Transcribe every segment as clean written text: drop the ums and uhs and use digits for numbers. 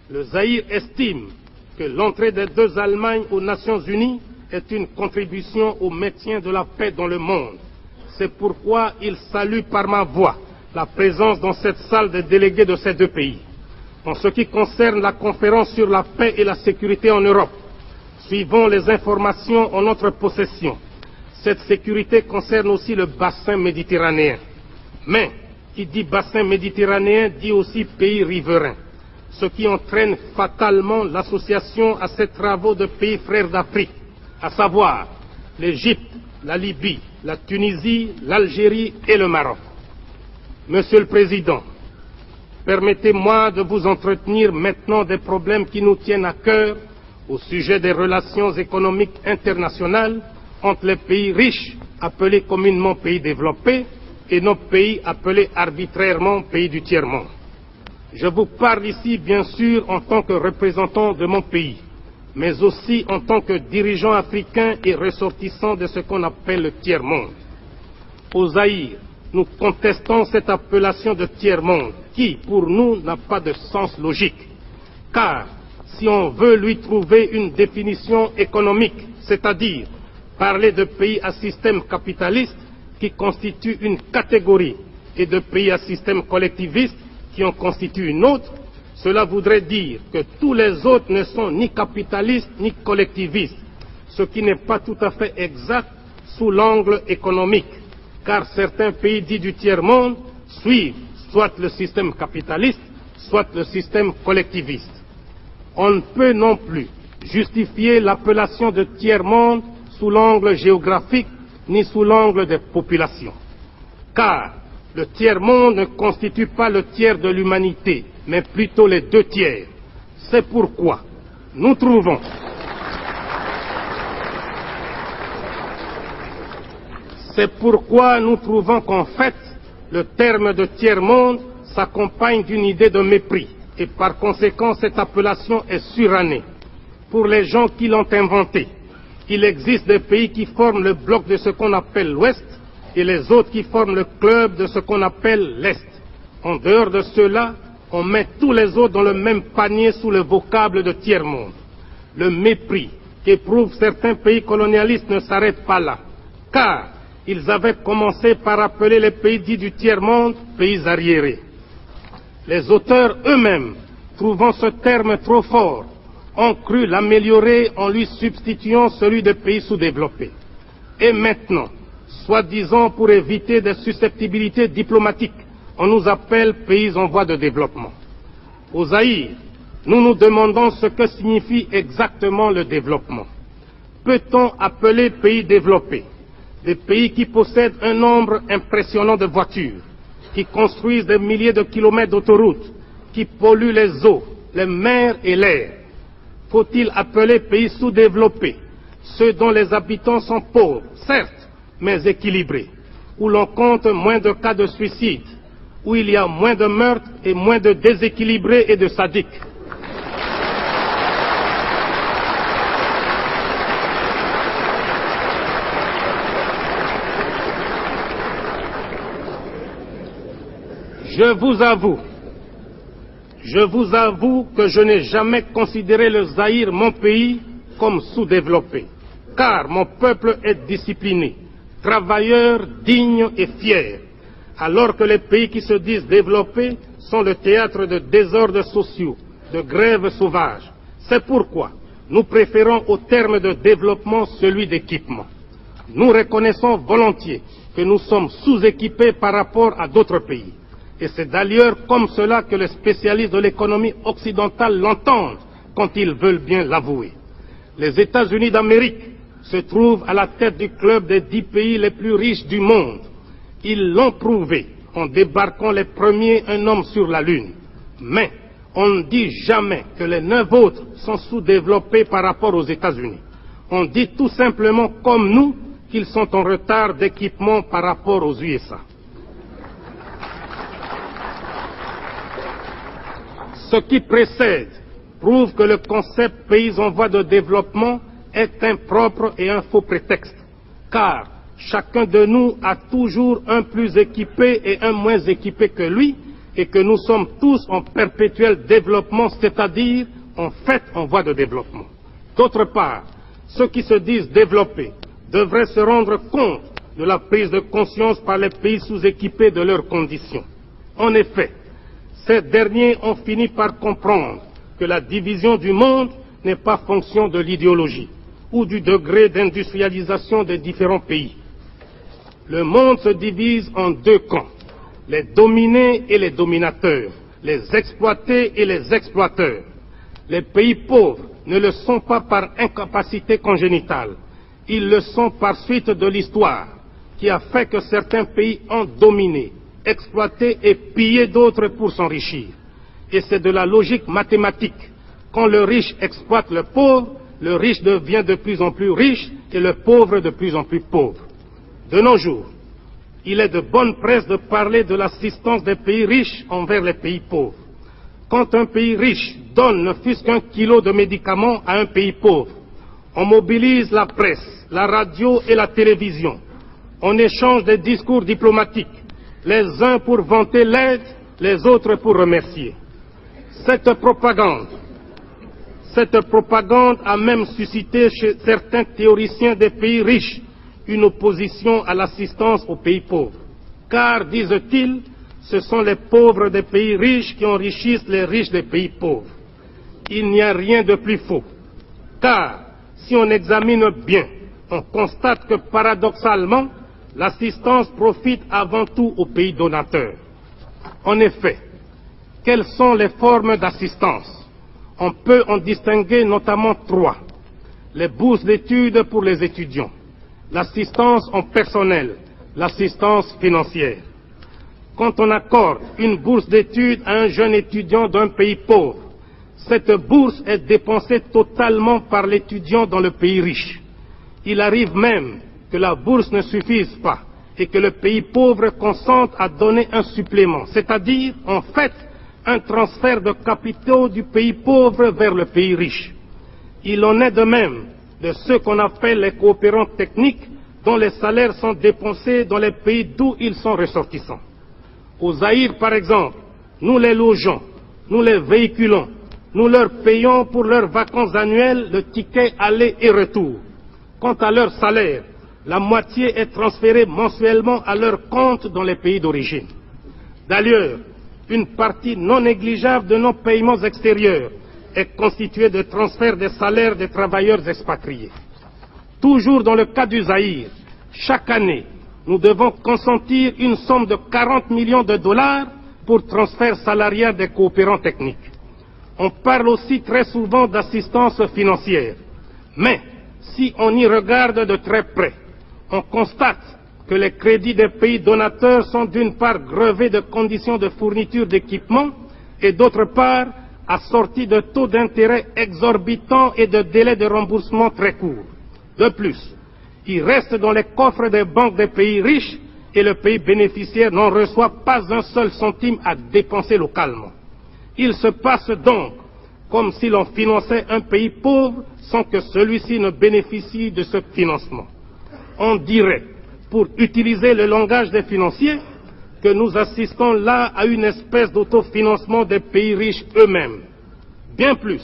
Le Zaïre estime que l'entrée des deux Allemagnes aux Nations Unies est une contribution au maintien de la paix dans le monde. C'est pourquoi il salue par ma voix la présence dans cette salle des délégués de ces deux pays. En ce qui concerne la conférence sur la paix et la sécurité en Europe, suivant les informations en notre possession, cette sécurité concerne aussi le bassin méditerranéen. Mais qui dit bassin méditerranéen dit aussi pays riverains, ce qui entraîne fatalement l'association à ces travaux de pays frères d'Afrique, à savoir l'Égypte, la Libye, la Tunisie, l'Algérie et le Maroc. Monsieur le Président, permettez-moi de vous entretenir maintenant des problèmes qui nous tiennent à cœur au sujet des relations économiques internationales entre les pays riches, appelés communément pays développés, et nos pays appelés arbitrairement pays du tiers-monde. Je vous parle ici, bien sûr, en tant que représentant de mon pays, mais aussi en tant que dirigeant africain et ressortissant de ce qu'on appelle le tiers-monde. Au Zaïre, nous contestons cette appellation de tiers-monde qui, pour nous, n'a pas de sens logique. Car, si on veut lui trouver une définition économique, c'est-à-dire parler de pays à système capitaliste qui constitue une catégorie et de pays à système collectiviste qui en constitue une autre, cela voudrait dire que tous les autres ne sont ni capitalistes ni collectivistes, ce qui n'est pas tout à fait exact sous l'angle économique, car certains pays dits du tiers-monde suivent soit le système capitaliste, soit le système collectiviste. On ne peut non plus justifier l'appellation de tiers-monde sous l'angle géographique ni sous l'angle des populations, car le tiers-monde ne constitue pas le tiers de l'humanité, mais plutôt les deux tiers. C'est pourquoi nous trouvons qu'en fait, le terme de tiers-monde s'accompagne d'une idée de mépris, et par conséquent, cette appellation est surannée. Pour les gens qui l'ont inventée, il existe des pays qui forment le bloc de ce qu'on appelle l'Ouest, et les autres qui forment le club de ce qu'on appelle l'Est. En dehors de cela, on met tous les autres dans le même panier sous le vocable de tiers-monde. Le mépris qu'éprouvent certains pays colonialistes ne s'arrête pas là, car ils avaient commencé par appeler les pays dits du tiers-monde pays arriérés. Les auteurs eux-mêmes, trouvant ce terme trop fort, ont cru l'améliorer en lui substituant celui de pays sous-développés. Et maintenant, soi-disant pour éviter des susceptibilités diplomatiques, on nous appelle pays en voie de développement. Au Zaïre, nous nous demandons ce que signifie exactement le développement. Peut-on appeler pays développés des pays qui possèdent un nombre impressionnant de voitures, qui construisent des milliers de kilomètres d'autoroutes, qui polluent les eaux, les mers et l'air? Faut-il appeler pays sous-développés ceux dont les habitants sont pauvres, certes, mais équilibrés, où l'on compte moins de cas de suicide, où il y a moins de meurtres et moins de déséquilibrés et de sadiques? Je vous avoue que je n'ai jamais considéré le Zaïre, mon pays, comme sous-développé, car mon peuple est discipliné, travailleur, digne et fier, alors que les pays qui se disent développés sont le théâtre de désordres sociaux, de grèves sauvages. C'est pourquoi nous préférons au terme de développement celui d'équipement. Nous reconnaissons volontiers que nous sommes sous-équipés par rapport à d'autres pays. Et c'est d'ailleurs comme cela que les spécialistes de l'économie occidentale l'entendent quand ils veulent bien l'avouer. Les États-Unis d'Amérique se trouvent à la tête du club des 10 pays les plus riches du monde. Ils l'ont prouvé en débarquant les premiers un homme sur la Lune. Mais on ne dit jamais que les 9 autres sont sous-développés par rapport aux États-Unis. On dit tout simplement comme nous qu'ils sont en retard d'équipement par rapport aux USA. Ce qui précède prouve que le concept pays en voie de développement est impropre et un faux prétexte, car chacun de nous a toujours un plus équipé et un moins équipé que lui, et que nous sommes tous en perpétuel développement, c'est-à-dire en fait en voie de développement. D'autre part, ceux qui se disent développés devraient se rendre compte de la prise de conscience par les pays sous-équipés de leurs conditions. En effet, ces derniers ont fini par comprendre que la division du monde n'est pas fonction de l'idéologie ou du degré d'industrialisation des différents pays. Le monde se divise en deux camps, les dominés et les dominateurs, les exploités et les exploiteurs. Les pays pauvres ne le sont pas par incapacité congénitale, ils le sont par suite de l'histoire qui a fait que certains pays ont dominé, exploité et pillé d'autres pour s'enrichir. Et c'est de la logique mathématique. Quand le riche exploite le pauvre, le riche devient de plus en plus riche et le pauvre de plus en plus pauvre. De nos jours, il est de bonne presse de parler de l'assistance des pays riches envers les pays pauvres. Quand un pays riche donne ne fût-ce qu'un kilo de médicaments à un pays pauvre, on mobilise la presse, la radio et la télévision. On échange des discours diplomatiques, les uns pour vanter l'aide, les autres pour remercier. Cette propagande a même suscité chez certains théoriciens des pays riches une opposition à l'assistance aux pays pauvres. Car, disent-ils, ce sont les pauvres des pays riches qui enrichissent les riches des pays pauvres. Il n'y a rien de plus faux. Car, si on examine bien, on constate que paradoxalement, l'assistance profite avant tout aux pays donateurs. En effet, quelles sont les formes d'assistance? On peut en distinguer notamment trois. Les bourses d'études pour les étudiants, l'assistance en personnel, l'assistance financière. Quand on accorde une bourse d'études à un jeune étudiant d'un pays pauvre, cette bourse est dépensée totalement par l'étudiant dans le pays riche. Il arrive même que la bourse ne suffise pas et que le pays pauvre consente à donner un supplément, c'est-à-dire, en fait, un transfert de capitaux du pays pauvre vers le pays riche. Il en est de même de ceux qu'on appelle les coopérants techniques, dont les salaires sont dépensés dans les pays d'où ils sont ressortissants. Au Zaïre, par exemple, nous les logeons, nous les véhiculons, nous leur payons pour leurs vacances annuelles le ticket aller et retour. Quant à leur salaire, la moitié est transférée mensuellement à leur compte dans les pays d'origine. D'ailleurs, une partie non négligeable de nos paiements extérieurs est constituée de transferts des salaires des travailleurs expatriés. Toujours dans le cas du Zaïre, chaque année, nous devons consentir une somme de 40 millions de dollars pour transfert salarial des coopérants techniques. On parle aussi très souvent d'assistance financière, mais si on y regarde de très près, on constate que les crédits des pays donateurs sont d'une part grevés de conditions de fourniture d'équipements et d'autre part assortis de taux d'intérêt exorbitants et de délais de remboursement très courts. De plus, ils restent dans les coffres des banques des pays riches et le pays bénéficiaire n'en reçoit pas un seul centime à dépenser localement. Il se passe donc comme si l'on finançait un pays pauvre sans que celui-ci ne bénéficie de ce financement. On dirait, pour utiliser le langage des financiers, que nous assistons là à une espèce d'autofinancement des pays riches eux-mêmes. Bien plus,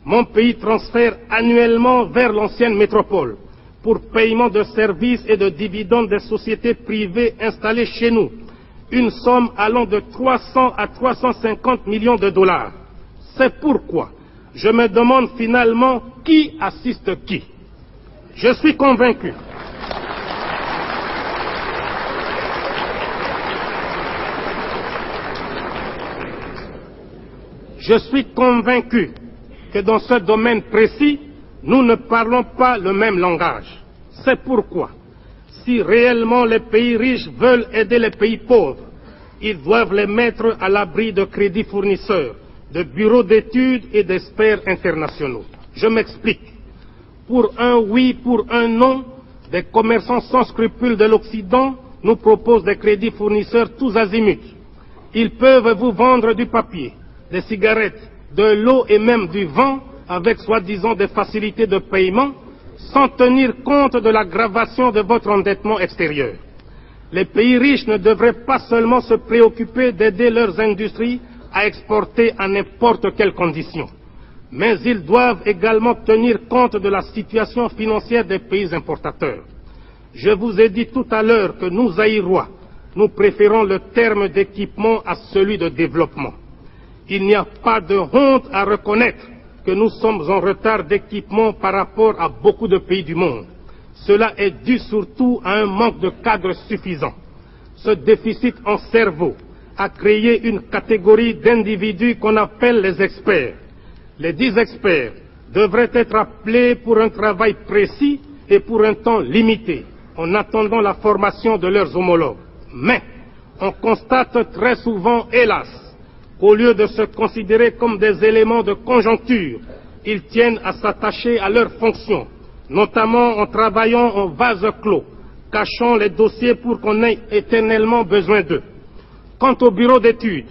mon pays transfère annuellement vers l'ancienne métropole, pour paiement de services et de dividendes des sociétés privées installées chez nous, une somme allant de 300 à 350 millions de dollars. C'est pourquoi je me demande finalement qui assiste qui. Je suis convaincu que dans ce domaine précis, nous ne parlons pas le même langage. C'est pourquoi, si réellement les pays riches veulent aider les pays pauvres, ils doivent les mettre à l'abri de crédits fournisseurs, de bureaux d'études et d'experts internationaux. Je m'explique. Pour un oui, pour un non, des commerçants sans scrupules de l'Occident nous proposent des crédits fournisseurs tous azimuts. Ils peuvent vous vendre du papier, des cigarettes, de l'eau et même du vent avec soi-disant des facilités de paiement sans tenir compte de l'aggravation de votre endettement extérieur. Les pays riches ne devraient pas seulement se préoccuper d'aider leurs industries à exporter à n'importe quelles conditions, mais ils doivent également tenir compte de la situation financière des pays importateurs. Je vous ai dit tout à l'heure que nous, Zaïrois, nous préférons le terme d'équipement à celui de développement. Il n'y a pas de honte à reconnaître que nous sommes en retard d'équipement par rapport à beaucoup de pays du monde. Cela est dû surtout à un manque de cadre suffisant. Ce déficit en cerveau a créé une catégorie d'individus qu'on appelle les experts. Les 10 experts devraient être appelés pour un travail précis et pour un temps limité, en attendant la formation de leurs homologues. Mais on constate très souvent, hélas, qu'au lieu de se considérer comme des éléments de conjoncture, ils tiennent à s'attacher à leurs fonctions, notamment en travaillant en vase clos, cachant les dossiers pour qu'on ait éternellement besoin d'eux. Quant au bureau d'études,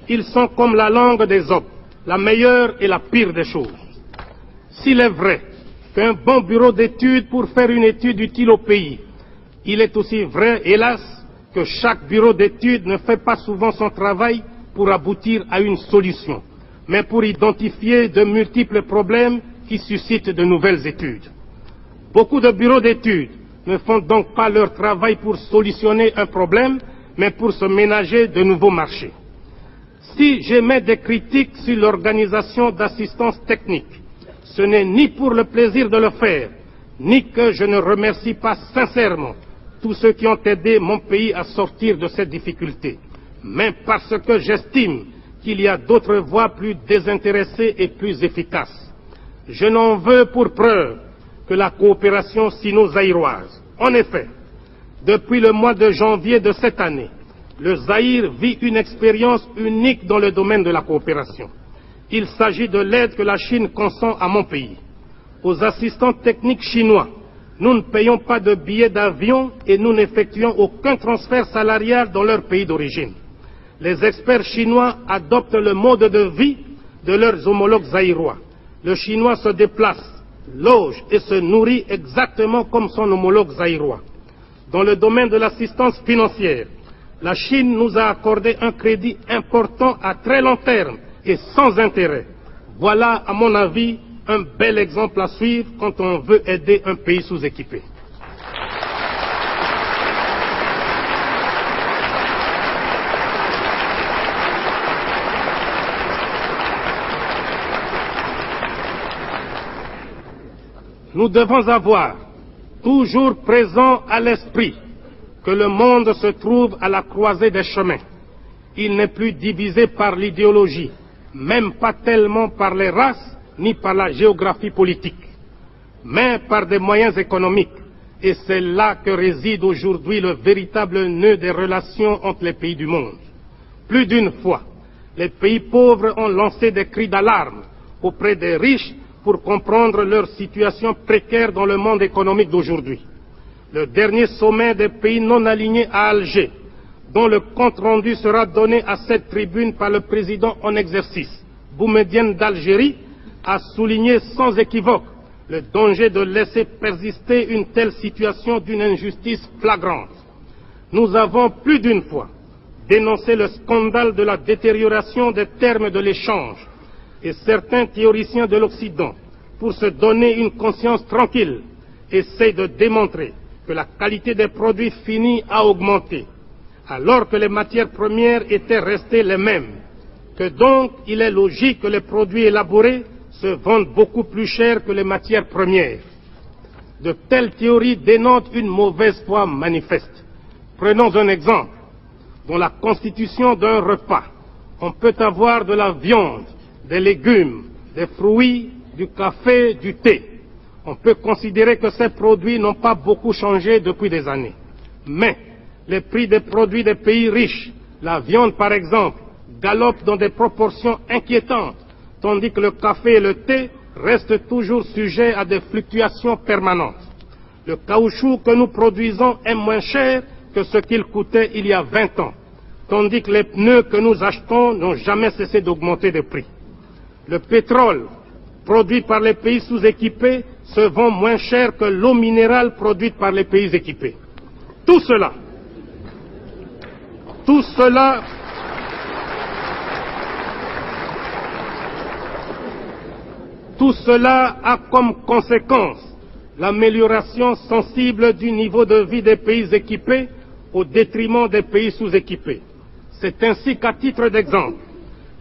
ils sont comme la langue des hommes, la meilleure et la pire des choses. S'il est vrai qu'un bon bureau d'études pour faire une étude utile au pays, il est aussi vrai, hélas, que chaque bureau d'études ne fait pas souvent son travail pour aboutir à une solution, mais pour identifier de multiples problèmes qui suscitent de nouvelles études. Beaucoup de bureaux d'études ne font donc pas leur travail pour solutionner un problème, mais pour se ménager de nouveaux marchés. Si j'émets des critiques sur l'organisation d'assistance technique, ce n'est ni pour le plaisir de le faire, ni que je ne remercie pas sincèrement tous ceux qui ont aidé mon pays à sortir de cette difficulté, mais parce que j'estime qu'il y a d'autres voies plus désintéressées et plus efficaces. Je n'en veux pour preuve que la coopération sino-zaïroise. En effet, depuis le mois de janvier de cette année, le Zaïre vit une expérience unique dans le domaine de la coopération. Il s'agit de l'aide que la Chine consent à mon pays. Aux assistants techniques chinois, nous ne payons pas de billets d'avion et nous n'effectuons aucun transfert salarial dans leur pays d'origine. Les experts chinois adoptent le mode de vie de leurs homologues zaïrois. Le chinois se déplace, loge et se nourrit exactement comme son homologue zaïrois. Dans le domaine de l'assistance financière, la Chine nous a accordé un crédit important à très long terme et sans intérêt. Voilà, à mon avis, un bel exemple à suivre quand on veut aider un pays sous-équipé. Nous devons avoir toujours présent à l'esprit que le monde se trouve à la croisée des chemins. Il n'est plus divisé par l'idéologie, même pas tellement par les races ni par la géographie politique, mais par des moyens économiques. Et c'est là que réside aujourd'hui le véritable nœud des relations entre les pays du monde. Plus d'une fois, les pays pauvres ont lancé des cris d'alarme auprès des riches pour comprendre leur situation précaire dans le monde économique d'aujourd'hui. Le dernier sommet des pays non alignés à Alger, dont le compte-rendu sera donné à cette tribune par le président en exercice, Boumedienne d'Algérie, a souligné sans équivoque le danger de laisser persister une telle situation d'une injustice flagrante. Nous avons plus d'une fois dénoncé le scandale de la détérioration des termes de l'échange et certains théoriciens de l'Occident, pour se donner une conscience tranquille, essayent de démontrer que la qualité des produits finis a augmenté, alors que les matières premières étaient restées les mêmes, que donc il est logique que les produits élaborés se vendent beaucoup plus cher que les matières premières. De telles théories dénotent une mauvaise foi manifeste. Prenons un exemple. Dans la constitution d'un repas, on peut avoir de la viande, des légumes, des fruits, du café, du thé. On peut considérer que ces produits n'ont pas beaucoup changé depuis des années. Mais les prix des produits des pays riches, la viande par exemple, galopent dans des proportions inquiétantes, tandis que le café et le thé restent toujours sujets à des fluctuations permanentes. Le caoutchouc que nous produisons est moins cher que ce qu'il coûtait il y a 20 ans, tandis que les pneus que nous achetons n'ont jamais cessé d'augmenter de prix. Le pétrole produit par les pays sous-équipés se vend moins cher que l'eau minérale produite par les pays équipés. Tout cela Tout cela a comme conséquence l'amélioration sensible du niveau de vie des pays équipés au détriment des pays sous-équipés. C'est ainsi qu'à titre d'exemple,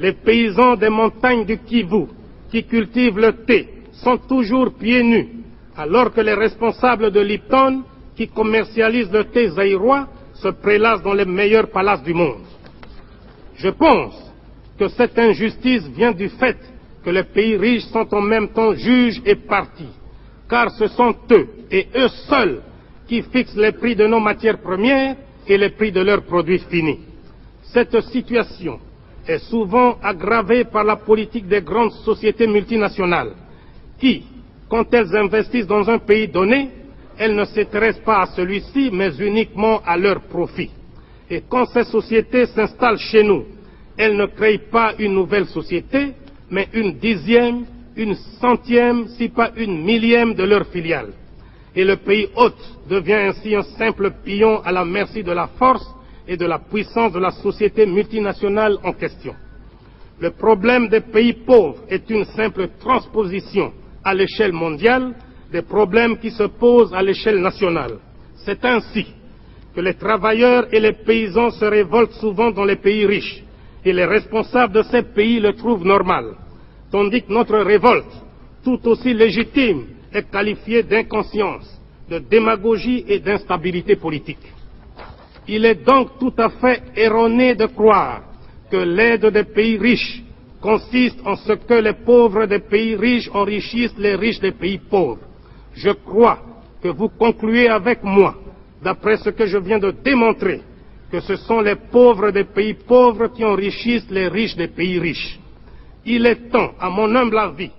les paysans des montagnes du Kivu qui cultivent le thé sont toujours pieds nus, alors que les responsables de Lipton qui commercialisent le thé zaïrois se prélassent dans les meilleurs palaces du monde. Je pense que cette injustice vient du fait que les pays riches sont en même temps juges et parties, car ce sont eux et eux seuls qui fixent les prix de nos matières premières et les prix de leurs produits finis. Cette situation est souvent aggravée par la politique des grandes sociétés multinationales qui, quand elles investissent dans un pays donné, elles ne s'intéressent pas à celui-ci, mais uniquement à leur profit. Et quand ces sociétés s'installent chez nous, elles ne créent pas une nouvelle société, mais une dixième, une centième, si pas une millième de leurs filiales. Et le pays hôte devient ainsi un simple pion à la merci de la force et de la puissance de la société multinationale en question. Le problème des pays pauvres est une simple transposition à l'échelle mondiale des problèmes qui se posent à l'échelle nationale. C'est ainsi que les travailleurs et les paysans se révoltent souvent dans les pays riches, et les responsables de ces pays le trouvent normal, tandis que notre révolte, tout aussi légitime, est qualifiée d'inconscience, de démagogie et d'instabilité politique. Il est donc tout à fait erroné de croire que l'aide des pays riches consiste en ce que les pauvres des pays riches enrichissent les riches des pays pauvres. Je crois que vous concluez avec moi, d'après ce que je viens de démontrer, que ce sont les pauvres des pays pauvres qui enrichissent les riches des pays riches. Il est temps, à mon humble avis,